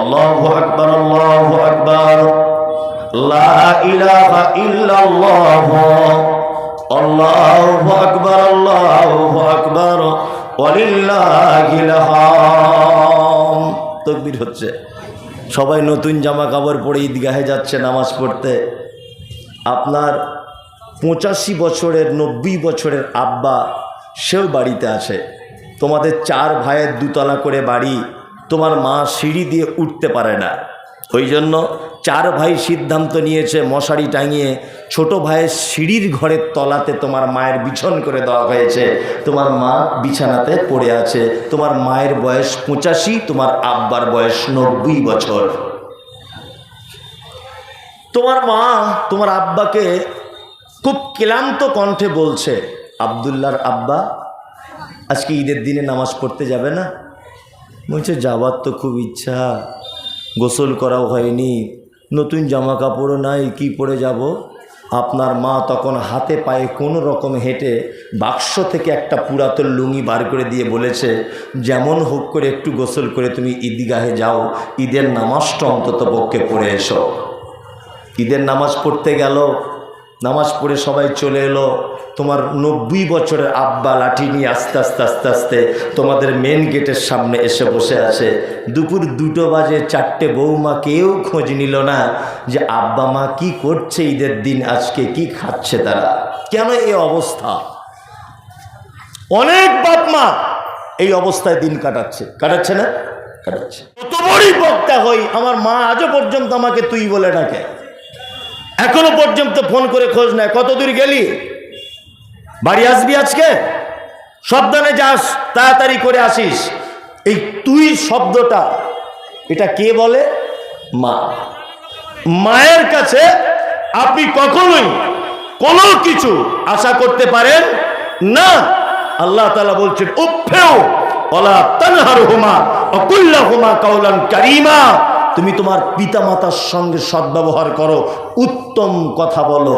আল্লাহু আকবার, আল্লাহু আকবার, লা ইলাহা ইল্লাল্লাহ, আল্লাহু আকবার, আল্লাহু আকবার, ওয়ালিল্লাহিল হামদ। তাকবীর হচ্ছে। সবাই নতুন জামা কাপড় পরে ঈদগাহে যাচ্ছে নামাজ পড়তে। আপনার 85 বছরের 90 বছরের আব্বা সেও বাড়িতে আছে। তোমাদের 4 ভাইয়ের 2 তলা করে বাড়ি, তোমার মা সিঁড়ি দিয়ে উঠতে পারে না। ওই জন্য 4 ভাই সিদ্ধান্ত নিয়েছে মশারি টাঙিয়ে ছোট ভাইয়ের সিঁড়ির ঘরের তলাতে তোমার মায়ের বিছন করে দেওয়া হয়েছে। তোমার মা বিছানাতে পড়ে আছে। তোমার মায়ের বয়স 85, তোমার আব্বার বয়স 90 বছর। তোমার মা তোমার আব্বাকে খুব ক্লান্ত কণ্ঠে বলছে, আব্দুল্লাহর আব্বা আজকে ঈদের দিনে নামাজ পড়তে যাবে না? বলছে যাবার তো খুব ইচ্ছা, গোসল করাও হয়নি, নতুন জামা কাপড়ও নাই, কি পরে যাব? আপনার মা তখন হাতে পায়ে কোনো রকম হেঁটে বাক্স থেকে একটা পুরাতন লুঙ্গি বার করে দিয়ে বলেছে, যেমন হোক করে একটু গোসল করে তুমি ঈদগাহে যাও, ঈদের নামাজটা অন্তত পক্ষে পড়ে এসো। ঈদের নামাজ পড়তে গেল, নামাজ পড়ে সবাই চলে এলো। তোমার 90 বছরের আব্বা লাঠি নিয়ে আস্তে আস্তে আস্তে আস্তে তোমাদের মেন গেটের সামনে এসে বসে আছে। দুপুর 2টো বাজে, 4টে বৌমা কেউ খোঁজ নিল না যে আব্বা মা কি করছে ঈদের দিন, আজকে কি খাচ্ছে তারা, কেন এই অবস্থা। অনেক বাপ মা এই অবস্থায় দিন কাটাচ্ছে না? কাটাচ্ছে। কত বড়ই বক্তা হই, আমার মা আজও পর্যন্ত আমাকে তুই বলে ডাকে, এখনো পর্যন্ত ফোন করে খোঁজ নেয়, কত দূর গেলি, বাড়ি আসবি আজকে, সাবধানে যাস, তাড়াতাড়ি করে আসিস। এই তুই শব্দটা এটা কে বলে? মা। মায়ের কাছে আপনি কখনোই কোনো কিছু আশা করতে পারেন না। আল্লাহ তাআলা বলছেন, উফফেও ওয়ালা তানহারহুমা ওয়া কুল লাহুমা কাওলান কারীমা। তুমি তোমার পিতামাতার সঙ্গে সদ্ব্যবহার করো, উত্তম কথা বলো।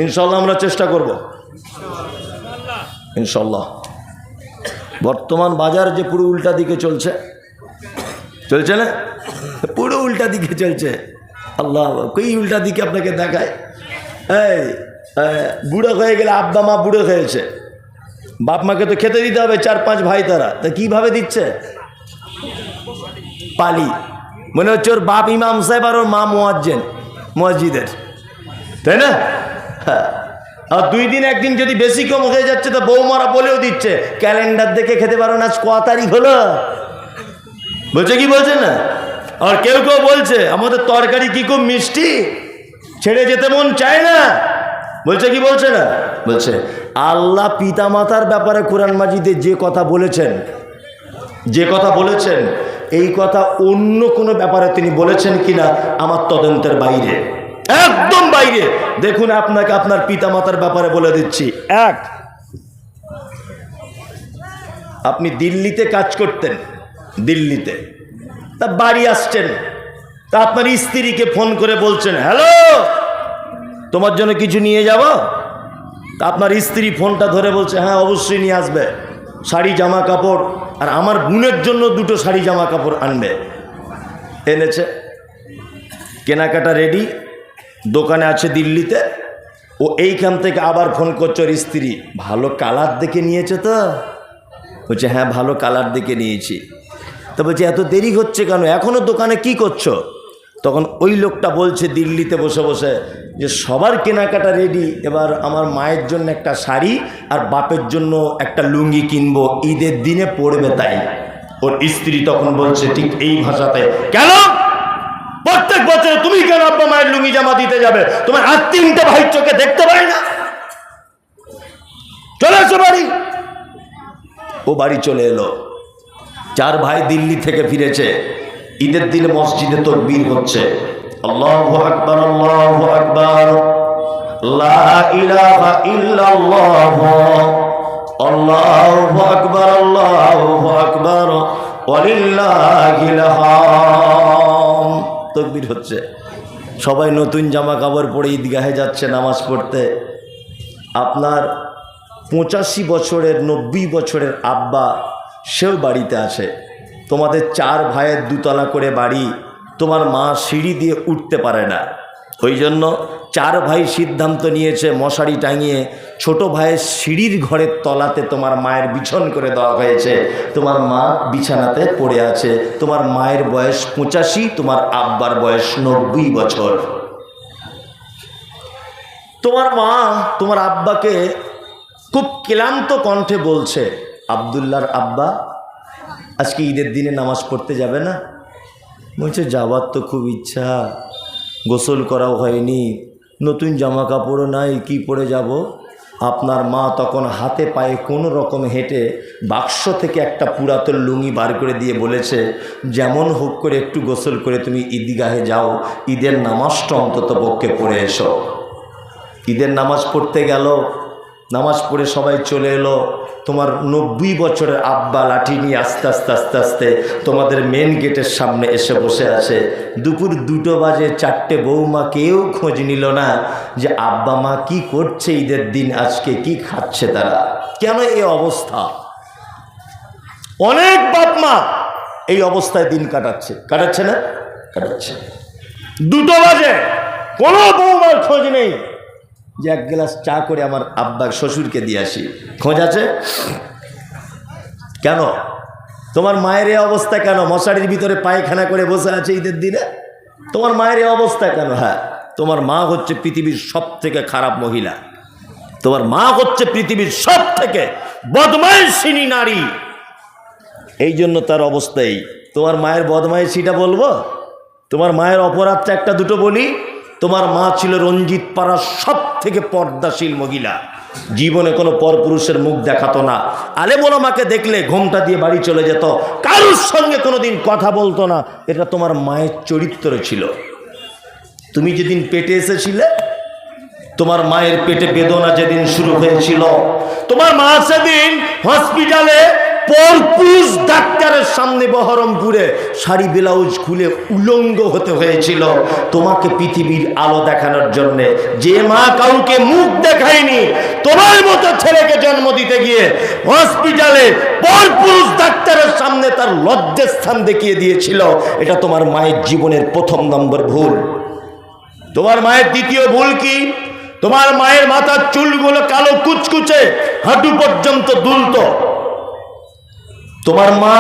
ইনশাআল্লাহ আমরা চেষ্টা করব, ইনশাআল্লাহ। বর্তমান বাজার যে পুরো উল্টা দিকে চলছে না? পুরো উল্টা দিকে চলছে। আল্লাহ কই উল্টা দিকে আপনাকে দেখায়। এই বুড়ো হয়ে গেলে আব্বা মা বুড়ো হয়েছে, বাপ মাকে তো খেতে দিতে হবে, 4-5 ভাই তারা, তা কীভাবে দিচ্ছে? পালি। মনে হচ্ছে ওর বাপ ইমাম সাহেব আর ওর মা মুয়াজ্জিন মসজিদের, তাই না? হ্যাঁ। আর 2 দিন 1 দিন যদি বেশি কম হয়ে যাচ্ছে তো বৌমারা বলেও দিচ্ছে, ক্যালেন্ডার দেখে খেতে পারো না, আজ ক তারিখ হলো, বলছে কি বলছে না? আর কেউ কেউ বলছে আমাদের তরকারি কি খুব মিষ্টি, ছেড়ে যেতে মন চায় না, বলছে কি বলছে না? বলছে। আল্লাহ পিতা মাতার ব্যাপারে কোরআন মাজিদে যে কথা বলেছেন, এই কথা অন্য কোনো ব্যাপারে তিনি বলেছেন কিনা আমার তদন্তের বাইরে, একদম বাইরে। দেখুন আপনাকে আপনার পিতা মাতার ব্যাপারে বলে দিচ্ছি। আপনি দিল্লিতে কাজ করতেন, দিল্লিতে তা বাড়ি আসছেন, তা আপনার স্ত্রীকে ফোন করে বলছেন, হ্যালো তোমার জন্য কিছু নিয়ে যাব? তা আপনার স্ত্রী ফোনটা ধরে বলছে, হ্যাঁ অবশ্যই নিয়ে আসবে, শাড়ি জামা কাপড়, আর আমার বোনের জন্য 2টো শাড়ি জামা কাপড় আনবে। এনেছে, কেনাকাটা রেডি, দোকানে আছে দিল্লিতে। ও এইখান থেকে আবার ফোন করছে ওর স্ত্রী, ভালো কালার দেখে নিয়েছে তো? বলছে হ্যাঁ ভালো কালার দেখে নিয়েছি। তো বলছে এত দেরি হচ্ছে কেন, এখনও দোকানে কি করছো? তখন ওই লোকটা বলছে দিল্লিতে বসে বসে যে সবার কেনাকাটা রেডি, এবার আমার মায়ের জন্য একটা শাড়ি আর বাপের জন্য একটা লুঙ্গি কিনবো, ঈদের দিনে পড়বে তাই। ওর স্ত্রী তখন বলছে ঠিক এই ভাষাতে, কেন প্রত্যেক বছর তুমি কেন আব্বা মায়ের লুঙ্গি জামা দিতে যাবে? তোমার আর 3টে ভাই চোখে দেখতে পাই না, চলে এসো বাড়ি। ও বাড়ি চলে এলো। 4 ভাই দিল্লি থেকে ফিরেছে, ঈদের দিনে মসজিদে তাকবীর হচ্ছে, আল্লাহু আকবার, আল্লাহু আকবার, লা ইলাহা ইল্লাল্লাহ, আল্লাহু আকবার, আল্লাহু আকবার, ওয়ালিল্লাহিল হামদ। তাকবীর হচ্ছে। সবাই নতুন জামা কাপড় পরে ঈদগাহে যাচ্ছে নামাজ পড়তে। আপনার 85 বছরের 90 বছরের আব্বা সেও বাড়িতে আছে। তোমাদের 4 ভাইয়ের 2 তলা করে বাড়ি, তোমার মা সিঁড়ি দিয়ে উঠতে পারে না। ওই জন্য 4 ভাই সিদ্ধান্ত নিয়েছে মশারি টাঙিয়ে ছোট ভাইয়ের সিঁড়ির ঘরের তলাতে তোমার মায়ের বিছন করে দেওয়া হয়েছে। তোমার মা বিছানাতে পড়ে আছে। তোমার মায়ের বয়স 85, তোমার আব্বার বয়স 90 বছর। তোমার মা তোমার আব্বাকে খুব ক্লান্ত কণ্ঠে বলছে, আব্দুল্লাহর আব্বা আজকে ঈদের দিনে নামাজ পড়তে যাবে না? বলছে যাবার তো খুব ইচ্ছা, গোসল করাও হয়নি, নতুন জামা কাপড়ও নাই, কি পরে যাব? আপনার মা তখন হাতে পায়ে কোনো রকম হেঁটে বাক্স থেকে একটা পুরাতন লুঙ্গি বার করে দিয়ে বলেছে, যেমন হোক করে একটু গোসল করে তুমি ঈদগাহে যাও, ঈদের নামাজটা অন্তত পক্ষে পড়ে এসো। ঈদের নামাজ পড়তে গেল, নামাজ পড়ে সবাই চলে এলো। তোমার 90 বছরের আব্বা লাঠি নিয়ে আস্তে আস্তে আস্তে আস্তে তোমাদের মেন গেটের সামনে এসে বসে আছে। দুপুর 2টো বাজে, 4টে বৌমা কেউ খোঁজ নিল না যে আব্বা মা কি করছে ঈদের দিন, আজকে কি খাচ্ছে তারা, কেন এই অবস্থা। অনেক বাপ মা এই অবস্থায় দিন কাটাচ্ছে না? কাটাচ্ছে। 2টো বাজে, কোনো বৌমার খোঁজ নেই যে 1 গ্লাস চা করে আমার আব্বার শ্বশুরকে দিয়ে আসি, খোঁজ আছে? কেন? তোমার মায়ের এই অবস্থা কেন? মশারির ভিতরে পায়খানা করে বসে আছে ঈদের দিনে? তোমার মায়ের এই অবস্থা কেন? হ্যাঁ, তোমার মা হচ্ছে পৃথিবীর সবথেকে খারাপ মহিলা। তোমার মা হচ্ছে পৃথিবীর সবথেকে বদমাইশিনী নারী। এই জন্য তার অবস্থা এই। তোমার মায়ের বদমাইশিটা বলবো? তোমার মায়ের অপরাধটা 1-2 বলি। তোমার মা ছিল রঞ্জিত পাড়ার সব থেকে পর্দাশীল মহিলা, জীবনে কোনো পরপুরুষের মুখ দেখাতো না। আলেম ওলামাকে দেখলে ঘোমটা দিয়ে বাড়ি চলে যেত, কারোর সঙ্গে কোনোদিন কথা বলতো না। এটা তোমার মায়ের চরিত্র ছিল। তুমি যেদিন পেটে এসেছিলে, তোমার মায়ের পেটে বেদনা যেদিন শুরু হয়েছিল, তোমার মা সেদিন হসপিটালে পরপুরুষ ডাক্তারের সামনে বহরমপুরে শাড়ি ব্লাউজ খুলে উলঙ্গ হতে হয়েছিল তোমাকে পৃথিবীর আলো দেখানোর জন্য। যে মা কাউকে মুখ দেখায়নি, তোমার মতো ছেলেকে জন্ম দিতে গিয়ে হসপিটালে পরপুরুষ ডাক্তারের সামনে তার লজ্জার স্থান দেখিয়ে দিয়েছিল, এটা তোমার মায়ের জীবনের 1 নম্বর ভুল। তোমার মায়ের 2য় ভুল কি? তোমার মায়ের মাথার চুলগুলো কালো কুচকুচে হাঁটু পর্যন্ত দুলতো। তোমার মা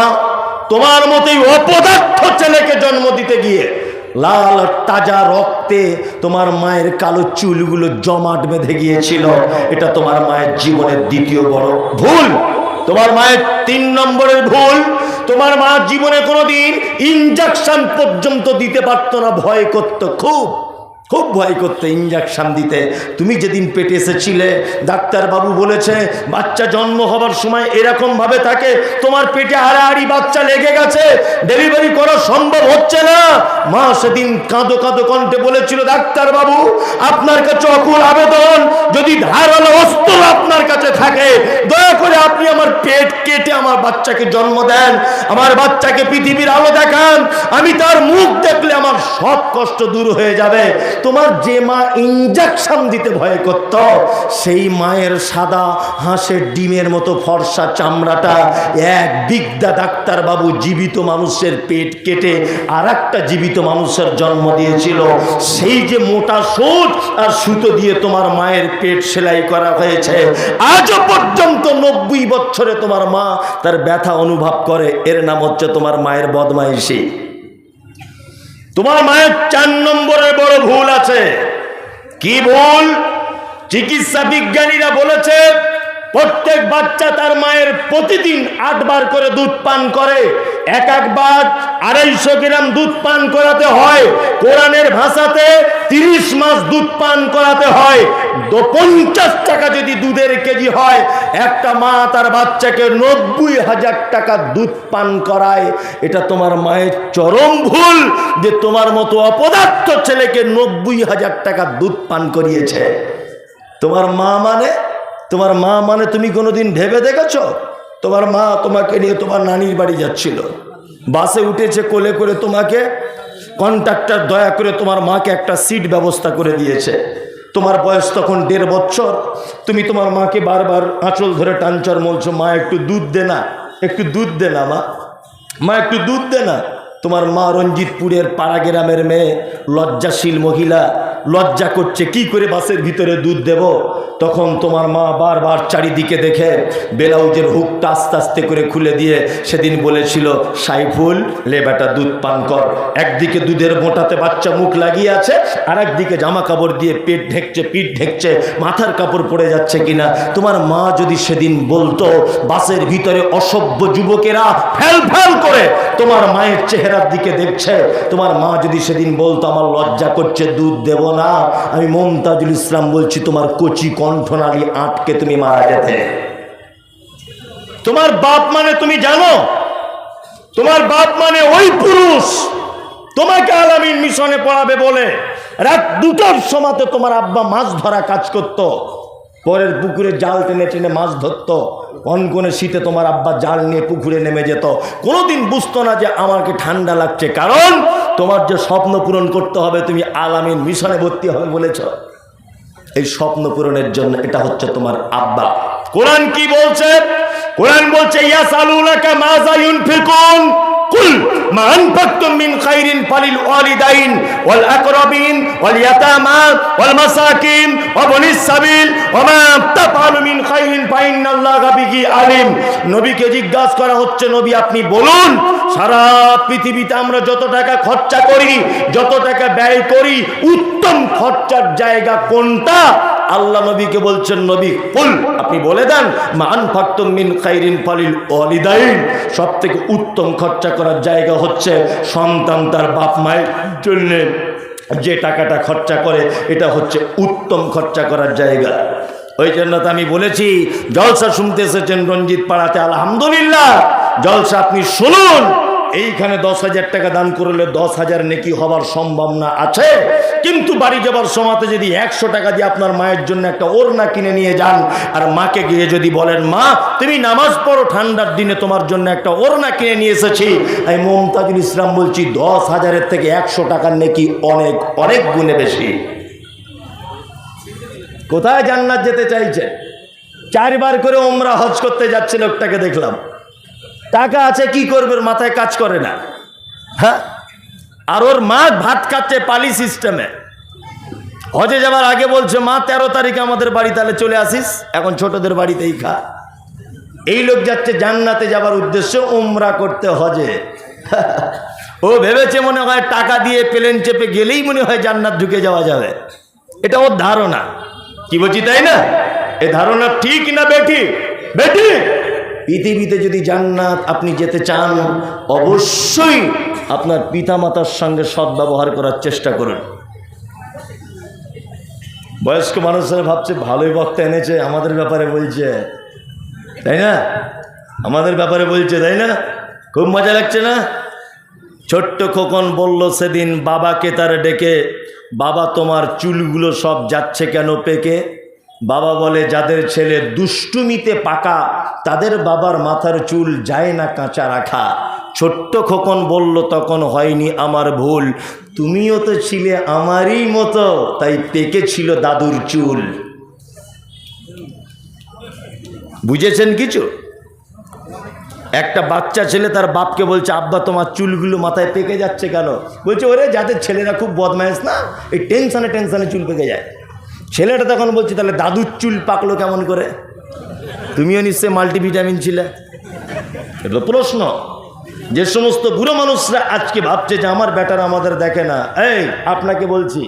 তোমার মতোই অপদার্থ ছেলেকে জন্ম দিতে গিয়ে লাল তাজা রক্তে তোমার মায়ের কালো চুলগুলো জমাট বেঁধে গিয়েছিল। এটা তোমার মায়ের জীবনের 2য় বড় ভুল। তোমার মায়ের 3 নম্বরের ভুল, তোমার মা জীবনে কোনোদিন ইনজেকশন পর্যন্ত দিতে পারতো না, ভয় করতো, খুব ভয় করতে ইঞ্জেকশন দিতে। তুমি যেদিন পেটে এসেছিলে, ডাক্তারবাবু বলেছে বাচ্চা জন্ম হবার সময় এরকমভাবে থাকে, তোমার পেটে হাড়াহাড়ি বাচ্চা লেগে গেছে, ডেলিভারি করা সম্ভব হচ্ছে না। মা সেদিন কাঁদো কাঁদো কণ্ঠে বলেছিল, ডাক্তারবাবু আপনার কাছে অকুল আবেদন, যদি ধারালো অস্ত্র আপনার কাছে থাকে, দয়া করে আপনি আমার পেট কেটে আমার বাচ্চাকে জন্ম দেন, আমার বাচ্চাকে পৃথিবীর আলো দেখান, আমি তার মুখ দেখলে আমার সব কষ্ট দূর হয়ে যাবে। তোমার যে মা ইনজেকশন দিতে ভয় করত, সেই মায়ের সাদা হাঁসের ডিমের মতো ফর্সা চামড়াটা এক বিদ্যা ডাক্তারবাবু জীবিত মানুষের পেট কেটে আর একটা জীবিত মানুষের জন্ম দিয়েছিল। সেই যে মোটা সুত আর সুতো দিয়ে তোমার মায়ের পেট সেলাই করা হয়েছে, আজও পর্যন্ত 90 বছরে তোমার মা তার ব্যথা অনুভব করে। এর নাম হচ্ছে তোমার মায়ের বদমাইশি। তোমার মায়ের 4 নম্বরের বড় ভুল আছে। কি ভুল? চিকিৎসা বিজ্ঞানীরা বলেছে প্রত্যেক বাচ্চা তার মায়ের প্রতিদিন 8 বার করে দুধ পান করে, এক বার 250 গ্রাম দুধ পান করাতে হয়। কোরআনের ভাষাতে 30 মাস দুধ পান করাতে হয়। 50 টাকা যদি দুধের কেজি হয়, একটা মা তার বাচ্চাকে 90,000 টাকা দুধ পান করায়। এটা তোমার মায়ের চরম ভুল যে তোমার মতো অপদার্থ ছেলেকে 90,000 টাকা দুধ পান করিয়েছে। তোমার মা মানে তুমি কোনোদিন ভেবে দেখেছো? তোমার মা তোমাকে নিয়ে তোমার নানির বাড়ি যাচ্ছিল, বাসে উঠেছে কোলে করে, তোমাকে কন্ট্রাক্টর দয়া করে তোমার মাকে একটা সিট ব্যবস্থা করে দিয়েছে। তোমার বয়স তখন 1.5 বছর। তুমি তোমার মাকে বারবার আঁচল ধরে টানচর বলছো, মা একটু দুধ দে না, একটু দুধ দে না মা। মা একটু দুধ দে না। তোমার মা রঞ্জিতপুরের পাড়া গ্রামের মেয়ে, লজ্জাশীল মহিলা, লজ্জা করছে কি করে বাসের ভিতরে দুধ দেব। তখন তোমার মা বারবার চারিদিকে দেখে ব্লাউজের হুকটা আস্তে আস্তে করে খুলে দিয়ে সেদিন বলেছিল, সাইফুল লে বেটা দুধ পান কর। একদিকে দুধের মোটাতে বাচ্চা মুখ লাগিয়ে আছে, আর একদিকে জামা কাপড় দিয়ে পেট ঢেকছে, পিঠ ঢেকছে, মাথার কাপড় পড়ে যাচ্ছে কিনা। তোমার মা যদি সেদিন বলতো, বাসের ভিতরে অসভ্য যুবকেরা ফেল ফেল করে তোমার মায়ের চেহারার দিকে দেখছে, তোমার মা যদি সেদিন বলতো আমার লজ্জা করছে দুধ দেব না, আমি মমতাজুল ইসলাম বলছি তোমার কচি কণ্ঠনালী আটকে তুমি মারা যেতে। তোমার বাপ মানে তুমি জানো? তোমার বাপ মানে ওই পুরুষ তোমাকে আলামিন মিশনে পড়াবে বলে রাত 2টার সময় তোমার আব্বা মাছ ধরা কাজ করত, পরের পুকুরে জাল টেনে টেনে মাছ ধরত। অনকনে শীতে তোমার আব্বা জাল নিয়ে পুকুরে নেমে যেত। কোনোদিন বুঝতো না যে আমাকে ঠান্ডা লাগছে, কারণ তোমার যে স্বপ্ন পূরণ করতে হবে, তুমি আলামিন মিশনে ভর্তি হবে বলেছ। এই স্বপ্ন পূরণের জন্য এটা হচ্ছে তোমার আব্বা। কোরআন কি বলছে? কোরআন বলছে ইয়াসালুনাকা মাযা ইউনফিকুন কুল মা আনফাকতুম মিন খাইরিন ফালিল ওয়ালিদাইন ওয়াল আকরাবিন ওয়াল ইয়াতামা ওয়াল মাসাকিন ওয়া বনিস সাবিল ওয়া মা তাফআলু মিন খাইরিন ফাইন্নাল্লাহা বিহি আলিম। নবীকে জিজ্ঞাসা করা হচ্ছে, নবী আপনি বলুন, সারা পৃথিবীতে আমরা যত টাকা খরচা করি, যত টাকা ব্যয় করি, উত্তম খরচার জায়গা কোনটা? আল্লাহ নবীকে বলছেন, নবী কুল আপনি বলে দেন, মা আনফাকতুম মিন খাইরিন ফালিল ওয়ালিদাইন, সবথেকে উত্তম খরচা করার জায়গা হচ্ছে সন্তান তার বাপ মায়ের জন্য যে টাকাটা খরচা করে, এটা হচ্ছে উত্তম খরচা করার জায়গা। ওই জন্য তো আমি বলেছি, জলসা শুনতে এসেছেন রঞ্জিত পাড়াতে, আলহামদুলিল্লাহ, জলসা আপনি শুনুন। এইখানে 10,000 টাকা দান করলে 10,000 নেকি হবার সম্ভাবনা আছে, কিন্তু বাড়ি যাবার সময়তে যদি 100 টাকা দিয়ে আপনার মায়ের জন্য একটা ওড়না কিনে নিয়ে যান, আর মাকে গিয়ে যদি বলেন, মা তুমি নামাজ পড়ো, ঠান্ডার দিনে তোমার জন্য একটা ওড়না কিনে নিয়ে এসেছি, আমি মমতাজুল ইসলাম বলছি 10,000-এর থেকে 100 টাকার নেকি অনেক অনেক গুণে বেশি। কোথায় জান্নাত যেতে চাইছে? 4 বার করে ওমরা হজ করতে যাচ্ছে লোকটাকে দেখলাম। টাকা আছে, কি করবে, মাথায় কাজ করে না। হ্যাঁ, আর ওর মা ভাত খাচ্ছে পালি সিস্টেমে। হজে যাওয়ার আগে বলছে, মা 13 তারিখে আমাদের বাড়ি, তাহলে চলে আসিস, এখন ছোটদের বাড়িতেই খা। এই লোক যাচ্ছে জান্নাতে যাবার উদ্দেশ্যে ওমরা করতে হজে। ও ভেবেছে মনে হয় টাকা দিয়ে প্লেন চেপে গেলেই মনে হয় জান্নাত ঢুকে যাওয়া যাবে। এটা ওর ধারণা। কি বলছি তাই না? এই ধারণা ঠিক না বেঠি? বেঠি। পৃথিবীতে যদি জান্নাত আপনি যেতে চান, অবশ্যই আপনার পিতামাতার সঙ্গে সদ্ব্যবহার করার চেষ্টা করুন। বয়স্ক মানুষরা ভাবছে ভালোই বক্তা এনেছে, আমাদের ব্যাপারে বলছে, তাই না? আমাদের ব্যাপারে বলছে, তাই না? খুব মজা লাগছে না? ছোট্ট খোকন বলল সেদিন বাবাকে তার ডেকে, বাবা তোমার চুলগুলো সব যাচ্ছে কেন পেকে? বাবা বলে, যাদের ছেলে দুষ্টুমিতে পাকা, তাদের বাবার মাথার চুল যায় না কাঁচা রাখা। ছোট্ট খোকন বলল, তখন হয়নি আমার ভুল, তুমিও তো ছিলে আমারই মতো, তাই পেকে ছিল দাদুর চুল। বুঝেছেন কিছু? একটা বাচ্চা ছেলে তার বাপকে বলছে, আব্বা তোমার চুলগুলো মাথায় পেকে যাচ্ছে কেন? বলছে, ওরে যাদের ছেলেরা খুব বদমাইশ না, এই টেনশনে টেনশনে চুল পেকে যায়। ছেলেটা তখন বলছে, তাহলে দাদুর চুল পাকলো কেমন করে? তুমিও নিশ্চয়ই মাল্টিভিটামিন ছিলে। এটা প্রশ্ন। যে সমস্ত বুড়ো মানুষরা আজকে ভাবছে যে আমার ব্যাটার আমাদের দেখে না, এই আপনাকে বলছি,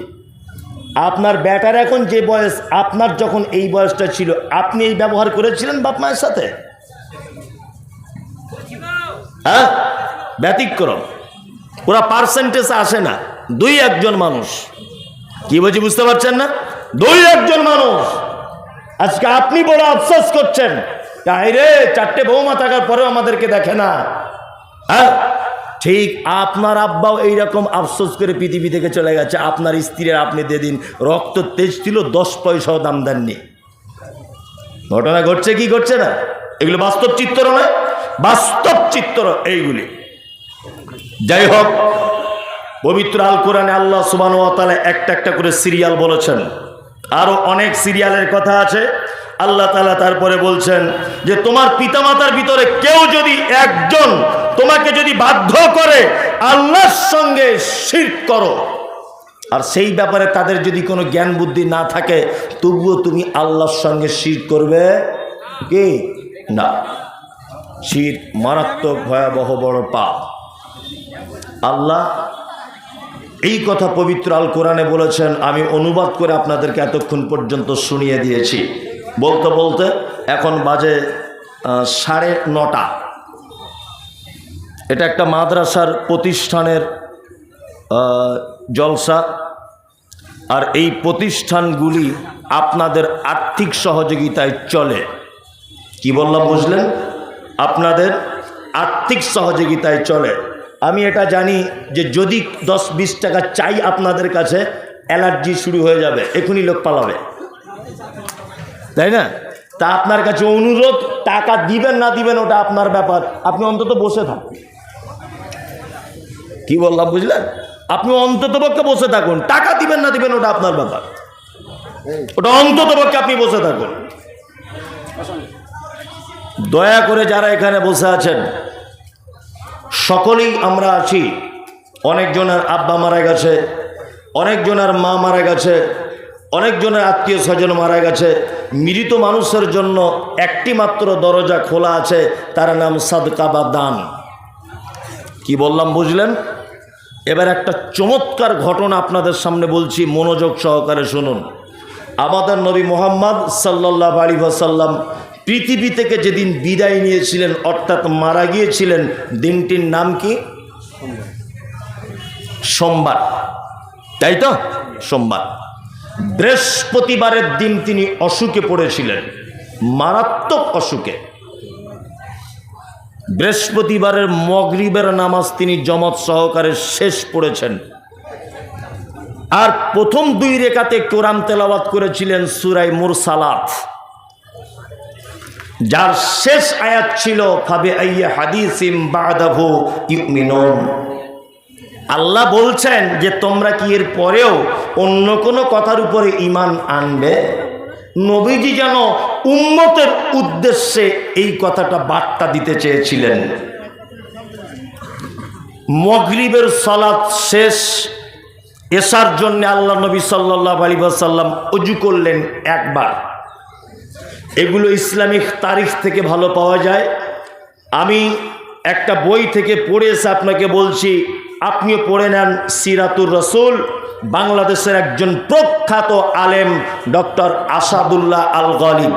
আপনার ব্যাটার এখন যে বয়স, আপনার যখন এই বয়সটা ছিল, আপনি এই ব্যবহার করেছিলেন বাপ মায়ের সাথে? হ্যাঁ, ব্যতিক্রম। ওরা পার্সেন্টেজে আসে না, 2-1 মানুষ। কি বলছি বুঝতে পারছেন না? 2-1 মানুষ। আজকে আপনি বড় আফসোস করছেন, তাই রে 4টে বৌমা থাকার পরেও আমাদেরকে দেখে না। হ্যাঁ, ঠিক আপনার আব্বাও এইরকম আফসোস করে পৃথিবী থেকে চলে গেছে। আপনার স্ত্রীর আপনি যেদিন রক্ত তেজ ছিল 10 পয়সাও দাম দেননি। ঘটনা ঘটছে কি ঘটছে না? এগুলো বাস্তব চিত্র নয়, বাস্তব চিত্র এইগুলি। যাই হোক, পবিত্র আল কোরআনে আল্লাহ সুবহানাহু ওয়া তাআলা একটা একটা করে সিরিয়াল বলেছেন, আরো অনেক সিরিয়ালের কথা আছে। আল্লাহ তাআলা তারপরে বলছেন যে তোমার পিতামাতার ভিতরে কেউ যদি একজন তোমাকে যদি বাধ্য করে আল্লাহর সঙ্গে শিরক করো, আর সেই ব্যাপারে তাদের যদি কোনো জ্ঞান বুদ্ধি না থাকে, তবুও তুমি আল্লাহর সঙ্গে শিরক করবে কি না? শিরক মারাত্মক ভয়াবহ বড় পাপ। আল্লাহ এই কথা পবিত্র আল কোরআনে বলেছেন। আমি অনুবাদ করে আপনাদেরকে এতক্ষণ পর্যন্ত শুনিয়ে দিয়েছি। বলতে বলতে এখন বাজে 9:30। এটা একটা মাদ্রাসার প্রতিষ্ঠানের জলসা, আর এই প্রতিষ্ঠানগুলি আপনাদের আর্থিক সহযোগিতায় চলে। কি বললাম বুঝলেন? আপনাদের আর্থিক সহযোগিতায় চলে। আমি এটা জানি যে যদি 10-20 টাকা চাই আপনাদের কাছে, অ্যালার্জি শুরু হয়ে যাবে, এখনই লোক পালাবে, তাই না? তা আপনার কাছে অনুরোধ, টাকা দিবেন না দিবেন ওটা আপনার ব্যাপার, আপনি অন্তত বসে থাকুন। কি বললাম বুঝলেন? আপনি অন্তত পক্ষে বসে থাকুন, টাকা দিবেন না দিবেন ওটা আপনার ব্যাপার, ওটা অন্তত পক্ষে আপনি বসে থাকুন। দয়া করে যারা এখানে বসে আছেন, সকলেই আমরা আছি। অনেকজনের আব্বা মারা গেছে, অনেকজনের মা মারা গেছে, অনেকজনের আত্মীয় স্বজন মারা গেছে। মৃত মানুষের জন্য একটি মাত্র দরজা খোলা আছে, তার নাম সাদকা বা দান। কি বললাম বুঝলেন? এবার একটা চমৎকার ঘটনা আপনাদের সামনে বলছি, মনোযোগ সহকারে শুনুন। আমাদের নবী মুহাম্মদ সাল্লাল্লাহু আলাইহি ওয়াসাল্লাম পৃথিবী থেকে যেদিন বিদায় নিয়েছিলেন, অর্থাৎ মারা গিয়েছিলেন, দিনটির নাম কি? সোমবার, তাই তো? সোমবার। বৃহস্পতিবারের দিন তিনি অসুখে পড়েছিলেন, মারাত্মক অসুখে। বৃহস্পতিবারের মাগরিবের নামাজ তিনি জামাত সহকারে শেষ পড়েছেন, আর প্রথম 2 রাকাতে কোরআন তেলাওয়াত করেছিলেন সূরা মুরসালাত, যার শেষ আয়াত ছিল ফাবিআইয়ি হাদিসিম বাদাহু ইউমিনুন। আল্লাহ বলছেন যে তোমরা কি এর পরেও অন্য কোনো কথার উপরে ঈমান আনবে? নবীজি যেন উম্মতের উদ্দেশ্যে এই কথাটা বার্তা দিতে চেয়েছিলেন। মাগরিবের সালাত শেষ, এশার জন্য আল্লাহ নবী সাল্লাল্লাহু আলাইহি ওয়াসাল্লাম ওযু করলেন একবার। এগুলো ইসলামিক তারিখ থেকে ভালো পাওয়া যায়। আমি একটা বই থেকে পড়ে এসে আপনাকে বলছি, আপনিও পড়ে নেন। সিরাতুর রাসূল, বাংলাদেশের একজন প্রখ্যাত আলেম ডক্টর আসাদুল্লাহ আল গালিব,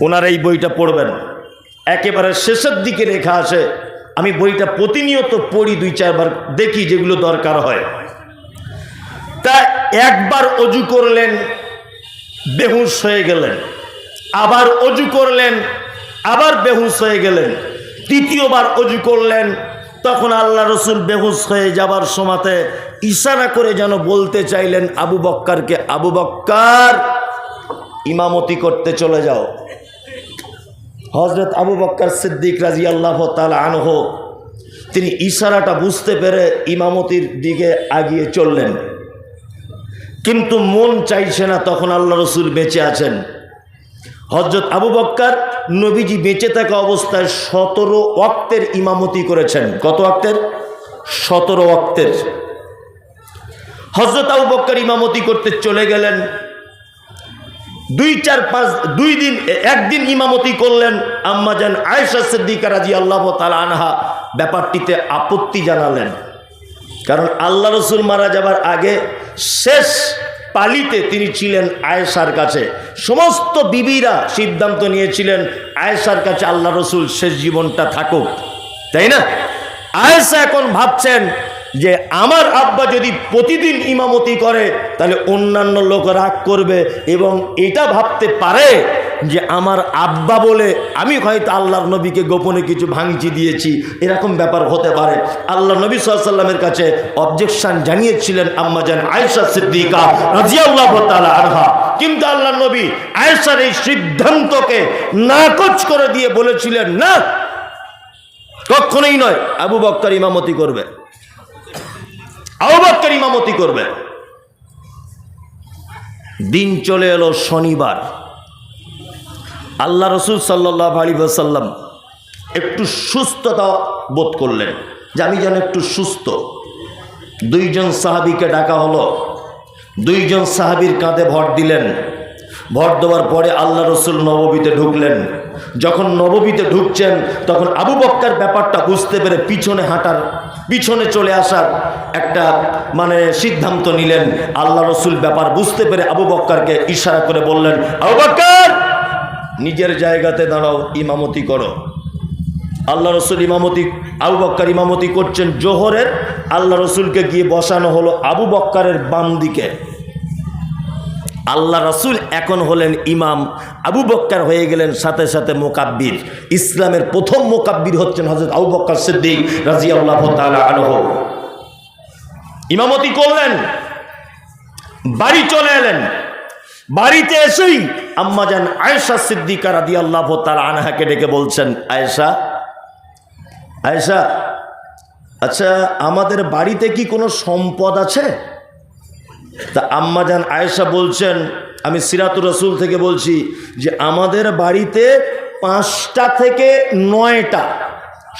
ওনার এই বইটা পড়বেন। একেবারে শেষের দিকে লেখা আছে, আমি বইটা প্রতিনিয়ত পড়ি, 2-4 বার দেখি যেগুলো দরকার হয়। তা একবার ওযু করলেন, বেহুশ হয়ে গেলেন, আবার ওযু করলেন, আবার বেহুশ হয়ে গেলেন, তৃতীয়বার ওযু করলেন। তখন আল্লাহ রসুল বেহুশ হয়ে যাবার সময়তে ইশারা করে যেন বলতে চাইলেন আবু বক্করকে, আবু বক্কর ইমামতি করতে চলে যাও। হযরত আবু বক্কর সিদ্দিক রাদিয়াল্লাহু তাআলা আনহু তিনি ইশারাটা বুঝতে পেরে ইমামতির দিকে এগিয়ে চললেন, কিন্তু মন চাইছে না। তখন আল্লাহ রসুল বেঁচে আছেন। হযরত আবু বক্কর নবীজি বেঁচে থাকা অবস্থায় 17 ওয়াক্তের ইমামতি করেছেন। কত ওয়াক্তের? 17 ওয়াক্তের। হযরত আবু বক্কর ইমামতি করতে চলে গেলেন। 2 দিন, একদিন ইমামতি করলেন। আম্মা জান আয়েশা সিদ্দিকা রাদিয়াল্লাহু তাআলা আনহা ব্যাপারটিতে আপত্তি জানালেন, কারণ আল্লাহ রসুল মারা যাবার আগে শেষ পালিতে তিনি ছিলেন আয়েশার কাছে। সমস্ত বিবিরা সিদ্ধান্ত নিয়েছিলেন আয়েশার কাছে আল্লাহ রসুল শেষ জীবনটা থাকুক, তাই না? আয়েশা এখন ভাবছেন যে আমার আব্বা যদি প্রতিদিন ইমামতি করে তাহলে অন্যান্য লোক রাগ করবে, এবং এটা ভাবতে পারে যে আমার আব্বা বলে আমি হয়তো আল্লাহর নবীকে গোপনে কিছু ভাঙচি দিয়েছি, এরকম ব্যাপার হতে পারে। আল্লাহ নবী সাল্লাল্লাহু আলাইহি ওয়াসাল্লামের কাছে অবজেকশন জানিয়েছিলেন আম্মা জান আয়েশা সিদ্দিকা রাদিয়াল্লাহু তাআলা আনহা, কিন্তু আল্লাহ নবী আয়েশার এই সিদ্ধান্তকে নাকচ করে দিয়ে বলেছিলেন, না, কখনোই নয়, আবু বক্কর ইমামতি করবে, আবু বক্কর ইমামতি করবে। দিন চলে এলো শনিবার। আল্লাহ রসুল সাল্লাল্লাহু আলাইহি ওয়াসাল্লাম একটু সুস্থতা বোধ করলেন যে আমি যেন একটু সুস্থ। দুইজন সাহাবীকে ডাকা হলো, দুইজন সাহাবীর কাঁধে ভর দিলেন। ভর দেওয়ার পরে আল্লাহ রসুল নববীতে ঢুকলেন। যখন নববীতে ঢুকছেন তখন আবু বক্কর ব্যাপারটা বুঝতে পেরে পিছনে চলে আসার একটা সিদ্ধান্ত নিলেন। আল্লাহ রসুল ব্যাপার বুঝতে পেরে আবু বক্করকে ইশারা করে বললেন, আবু বক্কর নিজের জায়গাতে দাঁড়াও, ইমামতি করো। আল্লাহ রসুল আবু বক্কর ইমামতি করছেন জোহরের। আল্লাহ রসুলকে গিয়ে বসানো হলো আবু বক্করের বাম দিকে। আল্লাহ রসুল এখন হলেন ইমাম, আবু বক্কর হয়ে গেলেন সাথে সাথে মোকাব্বির। ইসলামের প্রথম মোকাব্বির হচ্ছেন হযরত আবু বক্কর সিদ্দিক রাদিয়াল্লাহু তাআলা আনহু। ইমামতি করলেন, বাড়ি চলে এলেন। বাড়িতে এসেই আম্মাজান আয়েশা সিদ্দিকা রাদিয়াল্লাহু তাআলা আনহাকে ডেকে বলছেন, আয়েশা আয়েশা, আচ্ছা আমাদের বাড়িতে কি কোনো সম্পদ আছে? তা আম্মাজান আয়েশা বলছেন, আমি সিরাতুর রাসূল থেকে বলছি যে আমাদের বাড়িতে 5টা থেকে 9টা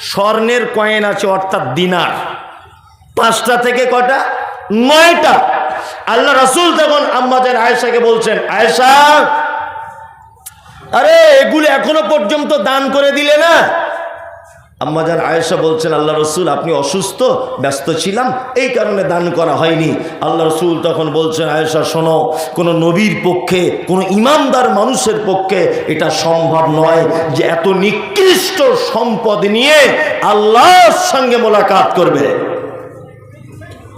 স্বর্ণের কয়েন আছে, অর্থাৎ দিনার। 5টা থেকে কটা? 9টা। আল্লাহ রাসূল তখন আম্মাজান আয়েশাকে বলছেন, আয়েশা আরে এগুলো এখনো পর্যন্ত দান করে দিলে না? আম্মাজান আয়েশা বলছেন, আল্লাহ রসুল আপনি অসুস্থ, ব্যস্ত ছিলাম, এই কারণে দান করা হয়নি। আল্লাহ রসুল তখন বলছেন, আয়েশা শোনো, কোনো নবীর পক্ষে, কোনো ইমানদার মানুষের পক্ষে এটা সম্ভব নয় যে এত নিকৃষ্ট সম্পদ নিয়ে আল্লাহর সঙ্গে মোলাকাত করবে।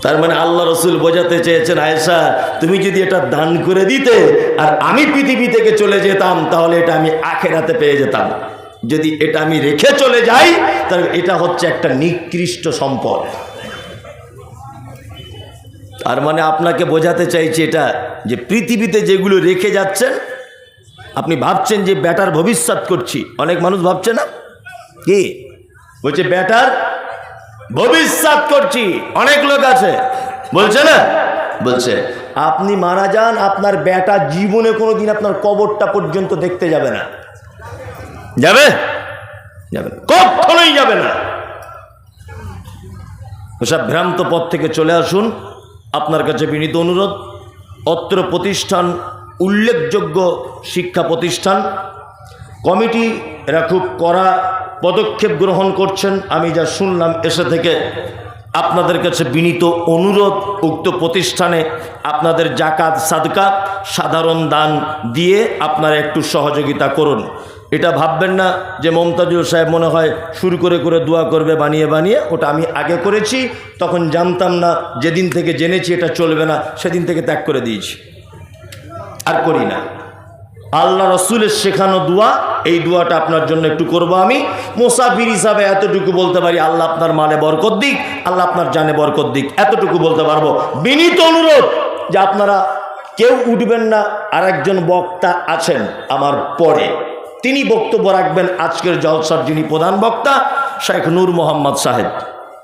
তার মানে আল্লাহ রসুল বোঝাতে চেয়েছেন, আয়েশা তুমি যদি এটা দান করে দিতে আর আমি পৃথিবী থেকে চলে যেতাম তাহলে এটা আমি আখিরাতে পেয়ে যেতাম। যদি এটা আমি রেখে চলে যাই তাহলে এটা হচ্ছে একটা নিকৃষ্ট সম্পদ। তার মানে আপনাকে বোঝাতে চাইছি এটা যে পৃথিবীতে যেগুলো রেখে যাচ্ছেন, আপনি ভাবছেন যে বেটার ভবিষ্যৎ করছি, অনেক মানুষ ভাবছে না কি বলছে বেটার ভবিষ্যৎ করছি, অনেক লোক আছে বলছে না, বলছে আপনি মারা যান, আপনার বেটা জীবনে কোনোদিন আপনার কবরটা পর্যন্ত দেখতে যাবে না। যাবে? যাবে না, কখনোই যাবে না। ওসব ভ্রান্ত পথ থেকে চলে আসুন। আপনার কাছে বিনীত অনুরোধ, অত্র প্রতিষ্ঠান উল্লেখযোগ্য শিক্ষা প্রতিষ্ঠান, কমিটি এরা খুব কড়া পদক্ষেপ গ্রহণ করছেন। আমি যা শুনলাম এসে থেকে আপনাদের কাছে বিনীত অনুরোধ, উক্ত প্রতিষ্ঠানে আপনাদের জাকাত সাদকা সাধারণ দান দিয়ে আপনারা একটু সহযোগিতা করুন। এটা ভাববেন না যে মমতাজুল সাহেব মনে হয় শুরু করে দোয়া করবে বানিয়ে বানিয়ে, ওটা আমি আগে করেছি, তখন জানতাম না, যেদিন থেকে জেনেছি এটা চলবে না সেদিন থেকে ত্যাগ করে দিয়েছি, আর করি না। আল্লাহ রসুলের শেখানো দোয়া, এই দোয়াটা আপনার জন্য একটু করব। আমি মুসাফির হিসাবে এতটুকু বলতে পারি, আল্লাহ আপনার মালে বরকত দিক, আল্লাহ আপনার জানে বরকত দিক, এতটুকু বলতে পারবো। বিনীত অনুরোধ যে আপনারা কেউ উঠবেন না। আর একজন বক্তা আছেন আমার পরে, তিনি বক্তব্য রাখবেন। আজকের জলসার যিনি প্রধান বক্তা শেখ নূর মোহাম্মদ সাহেব,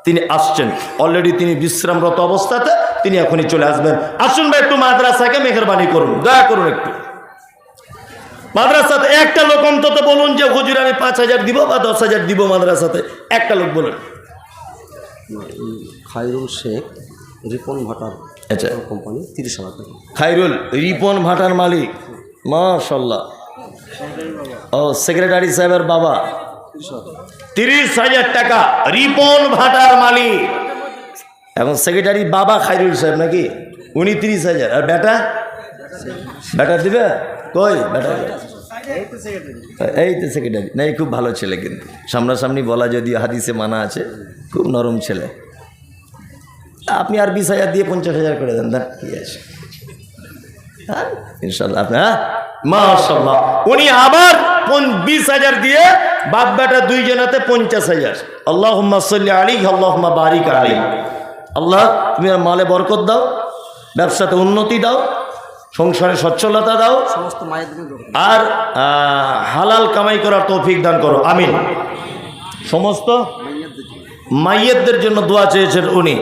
তিনি আসছেন। অলরেডি তিনি বিশ্রামরত অবস্থাতে, তিনি এখনই চলে আসবেন। আসুন ভাই, একটু মাদ্রাসাকে মেহেরবানি করুন, দয়া করুন একটু। মাদ্রাসাতে একটা লোক অন্তত বলুন যে হুজুর আমি 5,000 দিব বা 10,000 দিব মাদ্রাসাতে, একটা লোক বলুন। খায়রুল শেখ, রিপন ভাটার, আচ্ছা কোম্পানি, 30,000 টাকা। খায়রুল, রিপন ভাটার মালিক, মাশাআল্লাহ। ও সেক্রেটারি সাহেবের বাবা, 30,000 টাকা। রিপন ভাটার মালিক, এখন সেক্রেটারি বাবা খায়রুল সাহেব নাকি, উনি 30,000। আর বেটা দিবে কই? বেটা এই তো সেক্রেটারি না, খুব ভালো ছেলে, কিন্তু সামনাসামনি বলা যদিও হাদিসে মানা আছে, খুব নরম ছেলে। আপনি আর 20,000 দিয়ে 50,000 করে দেন, দেন কি আছে, হ্যাঁ ইনশাল্লাহ। আপনি মাশাআল্লাহ, উনি আবার 20,000 দিয়ে বাপ বেটা দুইজনাতে 50,000। আল্লাহুম্মা সাল্লি আলাইহি আল্লাহুম্মা বারিক আলাইহি। আল্লাহ তুমি আর মালে বরকত দাও, ব্যবসাতে উন্নতি দাও, সংসারে সচ্ছলতা দাও, সমস্ত মায়েদের আর হালাল কামাই করার তৌফিক দান করো, আমিন। সমস্ত মাইয়েতদের জন্য দোয়া চেয়েছেন উনি।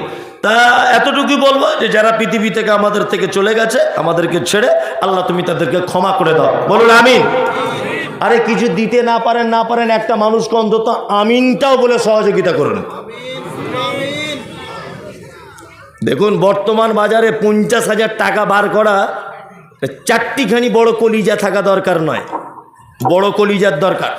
তা এতটুকু বলবো যে যারা পৃথিবী থেকে আমাদের থেকে চলে গেছে, আমাদেরকে ছেড়ে, আল্লাহ তুমি তাদেরকে ক্ষমা করে দাও, বলুন আমিন। আরে কিছু দিতে না পারেন একটা মানুষকে অন্তত আমিনটাও বলে সহযোগিতা করুন। দেখুন বর্তমান বাজারে 50,000 টাকা বার করা চারটিখানি বড় কলিজা থাকা দরকার নয়, বড় কলিজার দরকার।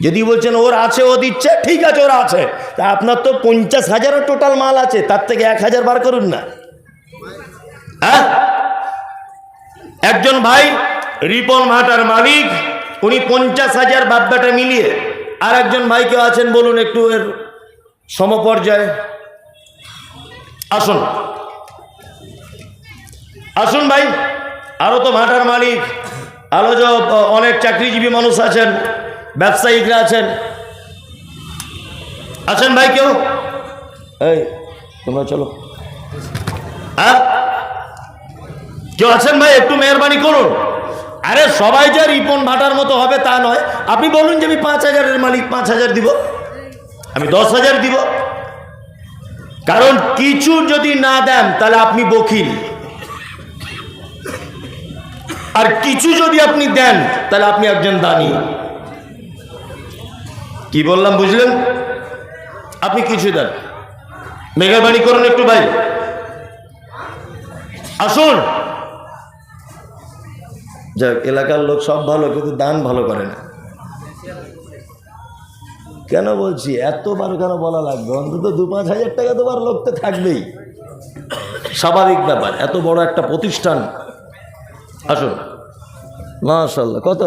যদি বলছেন ওর আছে, ও দিচ্ছে, ঠিক আছে ওরা আছে, তা আপনার তো 50,000 টোটাল মাল আছে, তার থেকে 1,000 বার করুন না। হ্যাঁ, একজন ভাই রিপন ভাটার মালিক, উনি 50,000 বাপবেটা মিলিয়ে, আর একজন ভাই কেউ আছেন বলুন একটু এর সমপর্যায়ে আসুন, আসুন ভাই। আরো তো ভাটার মালিক, আরো যে অনেক চাকরিজীবী মানুষ আছেন, ব্যবসায়িকরা আছেন, আছেন ভাই কেউ? এই তোমরা চলো। হ্যাঁ, কেউ আছেন ভাই? একটু মেহরবানি করুন। আরে সবাই যে রিপন ভাটার মতো হবে তা নয়। আপনি বলুন যে আমি 5,000-এর মালিক, 5,000 দিব, আমি 10,000 দিব। কারণ কিছু যদি না দেন তাহলে আপনি বখিল, আর কিছু যদি আপনি দেন তাহলে আপনি একজন দানি। কি বললাম বুঝলেন? আপনি কিছু দেন, মেহরবানি করুন একটু ভাই, আসুন। যাক, এলাকার লোক সব ভালো, কিন্তু দান ভালো করে না। কেন বলছি, এতবার কেন বলা লাগবে? অন্তত 2-5 হাজার টাকা তোমার লোক তো থাকবেই, স্বাভাবিক ব্যাপার। এত বড় একটা প্রতিষ্ঠান। আসুন। মাশাআল্লাহ। কত?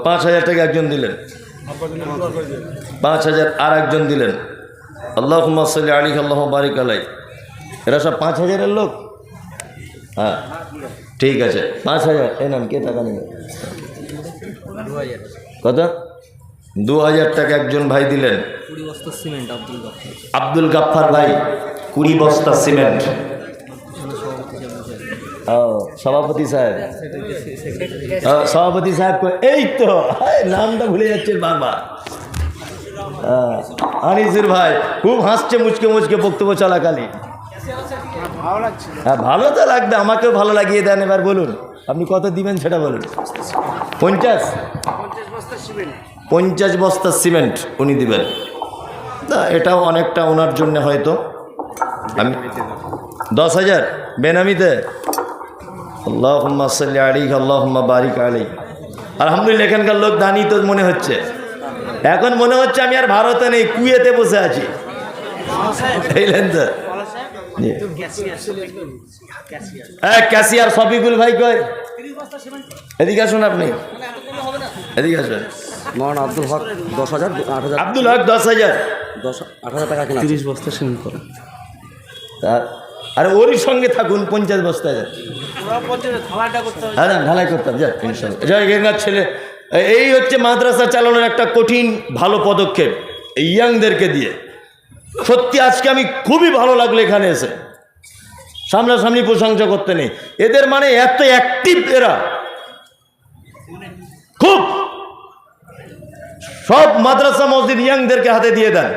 5,000 টাকা একজন দিলেন, 5,000 আর একজন দিলেন। আল্লাহুম্মা সাল্লি আলাইহি আল্লাহুম্মা বারিক আলাইহি। এরা সব 5,000-এর লোক। হ্যাঁ ঠিক আছে, 5,000। এই নাম, কে টাকা নেবে? কত? 2,000 টাকা একজন ভাই দিলেন। 20 বস্তা সিমেন্ট আব্দুল গাফফার ভাই, 20 বস্তা সিমেন্ট। সভাপতি সাহেব, সভাপতি সাহেব এই তো নামটা ভুলে যাচ্ছে বারবার। আনিসুর ভাই খুব হাসছে মুচকে মুচকে বক্তব্য চলাকালীন। হ্যাঁ ভালো তো লাগবে, আমাকেও ভালো লাগিয়ে দেন। এবার বলুন আপনি কত দিবেন সেটা বলুন। 50 বস্তা সিমেন্ট উনি দিবেন। না এটাও অনেকটা ওনার জন্য হয়তো। আমি 10,000 বেনামিতে। আল্লাহুম্মা সাল্লি আলাইহি আল্লাহুম্মা বারিক আলাইহি। আলহামদুলিল্লাহ, এখানকার লোক দানি তো মনে হচ্ছে। এখন মনে হচ্ছে আমি আর ভারতে নেই, কুয়েতে বসে আছি। এইলেন তো ক্যাশিয়ার শফিকুল ভাই কয়? এদিকে আসুন, আপনি এদিকে আসুন। মহান আব্দুল হক 10,000, 8,000। আব্দুল হক 10,000, 8,000 টাকা কিনা 30 বস্তা সিমেন্ট করে। আর ওরই সঙ্গে থাকুন 50 বস্তা। হ্যাঁ না, ঢালাই করতাম। যা ইনশাল্লাহ, জয় গেঙ্গার ছেলে। এই হচ্ছে মাদ্রাসা চালানোর একটা কঠিন ভালো পদক্ষেপ এই ইয়াংদেরকে দিয়ে। সত্যি আজকে আমি খুবই ভালো লাগলো এখানে এসে। সামনাসামনি প্রশংসা করতে নেই, এদের মানে এত অ্যাক্টিভ এরা। খুব সব মাদ্রাসা মসজিদ ইয়াংদেরকে হাতে দিয়ে দেন,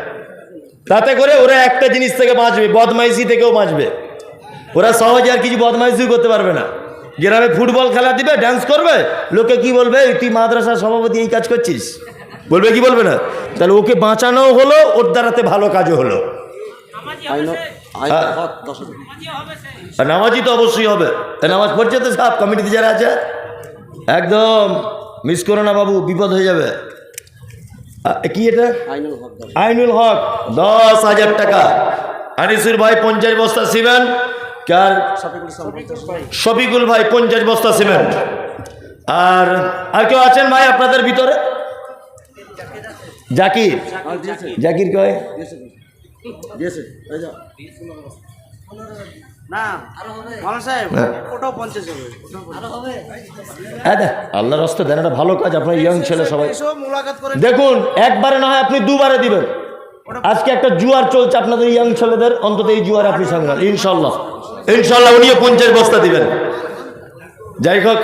তাতে করে ওরা একটা জিনিস থেকে বাঁচবে, বদমাইশি থেকেও বাঁচবে। ওরা সহজে আর কিছু বদমাইশি করতে পারবে না। গ্রামে ফুটবল খেলা দিবে, ড্যান্স করবে, লোকে কি বলবে, তুই মাদ্রাসার সভাপতি এই কাজ করছিস, বলবে কি বলবে না? তাহলে ওকে বাঁচানোও হলো, ওর দ্বারাতে ভালো কাজও হলো। আর নামাজি তো অবশ্যই হবে। নামাজ পড়ছে তো সব কমিটিতে যারা আছে, একদম মিস করো না বাবু, বিপদ হয়ে যাবে। কি এটা? আইনুল হক 10,000 টাকা। আনিসুর ভাই 50 বস্তা সিমেন্ট। কার? শফিকুল ভাই 50 বস্তা সিমেন্ট। আর কেউ আছেন ভাই আপনাদের ভিতরে? জাকির, জাকির কয়? আল্লাহর রাস্তা দেন, একটা ভালো কাজ। আপনার ইয়ং ছেলে সবাই দেখুন, একবারে না হয় আপনি দুবারে দিবেন। আজকে একটা জুয়ার চলছে আপনাদের ইয়ং ছেলেদের, অন্তত এই জুয়ার আপনি সঙ্গে ইনশাল্লাহ, ইনশাল্লাহ উনিও 50 বস্তা দিবেন। যাই হোক,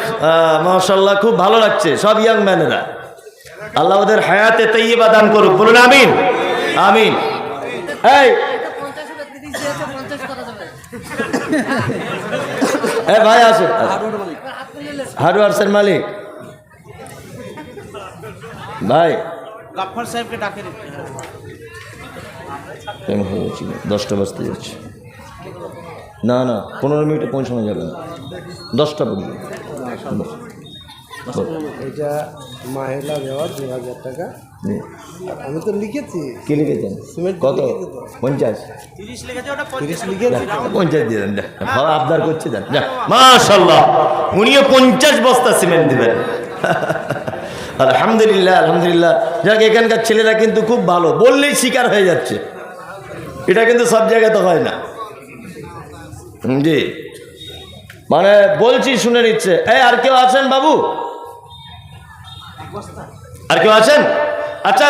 মাশাআল্লাহ খুব ভালো লাগছে সব ইয়াং ম্যানেরা। আল্লাহ ওদের হায়াতে তাইয়্যিবা দান করুক, বলুন আমিন, আমিন। এই ভাই আসে, হার্ডওয়ার্সের মালিক ভাই গাফফার সাহেবকে ডাকে রে। টাইম হয়ে যাচ্ছে 10টা বাজতে যাচ্ছে। না না 15 মিনিটে পৌঁছানো যাবে না, 10টা পর্যন্ত। এটা মাহেলা দেওয়া 2000 টাকা। জি। আমি তো লিখেছি কি লিখেছেন? সিমেন্ট কত? লিখেছি তো। 50। 30 লিখেছে, ওটা 30 লিখেছি। 50 দিয়ে দেন। ভালো আবদার করছে, দেন। মাশাআল্লাহ, উনিও 50 বস্তা সিমেন্ট দিবেন। আলহামদুলিল্লাহ, আলহামদুলিল্লাহ। যাক, এখানকার ছেলেরা কিন্তু খুব ভালো, বললেই শিকার হয়ে যাচ্ছে। এটা কিন্তু সব জায়গায় তো হয় না। জি, মানে বলছি শুনে নিচ্ছে। এই আর কেউ আছেন বাবু? আর কেউ আছেন? আচ্ছা,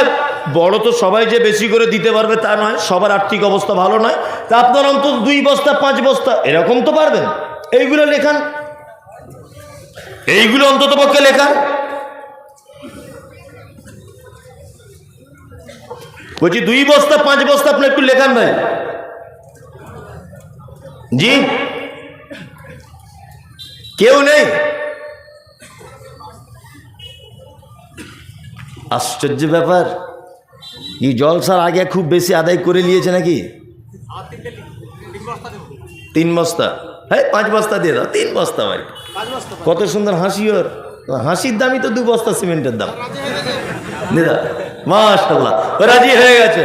বড় তো সবাই যে বেশি করে দিতে পারবে তা নয়, সবার আর্থিক অবস্থা ভালো নয়। তা আপনার অন্তত 2 বস্তা 5 বস্তা এরকম তো পারবেন। এইগুলো লেখান, এইগুলো অন্তত পক্ষে লেখান। বলছি 2 বস্তা 5 বস্তা আপনি একটু লেখান ভাই। জি, কেউ নেই? আশ্চর্য ব্যাপার, এই জলসার আগে খুব বেশি আদায় করে নিয়েছে নাকি? 3 বস্তা, হ্যাঁ 5 বস্তা দিয়ে দাও, 3 বস্তা ভাই। কত সুন্দর হাসি ওর, হাসির দামই তো 2 বস্তা সিমেন্টের দাম। দিদা মাশাআল্লাহ, ও রাজি হয়ে গেছে।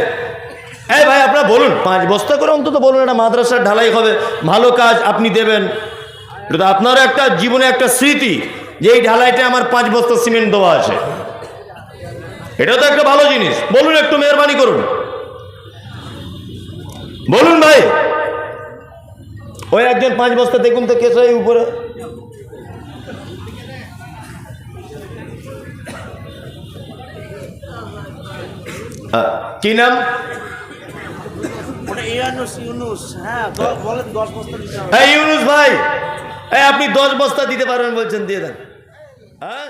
এই ভাই আপনারা বলুন, 5 বস্তা করে অন্তত বলুন, এটা মাদ্রাসার ঢালাই হবে, ভালো কাজ আপনি দেবেন। এটা তো আপনারও একটা জীবনে একটা স্মৃতি যে এই ঢালাইটা আমার 5 বস্তা সিমেন্ট দেওয়া আছে। এটা তো একটা ভালো জিনিস। বলুন, একটু মেহরবানি করুন, বলুন ভাই। ওই একজন 5 বস্তা দেখুন তো কে সেই উপরে। কি নাম? ওটা ইউনুস। হ্যাঁ, বলেন 10 বস্তা দিতে হবে। হ্যাঁ ইউনুস ভাই, আপনি 10 বস্তা দিতে পারবেন বলছেন, দিয়ে দেন। হ্যাঁ।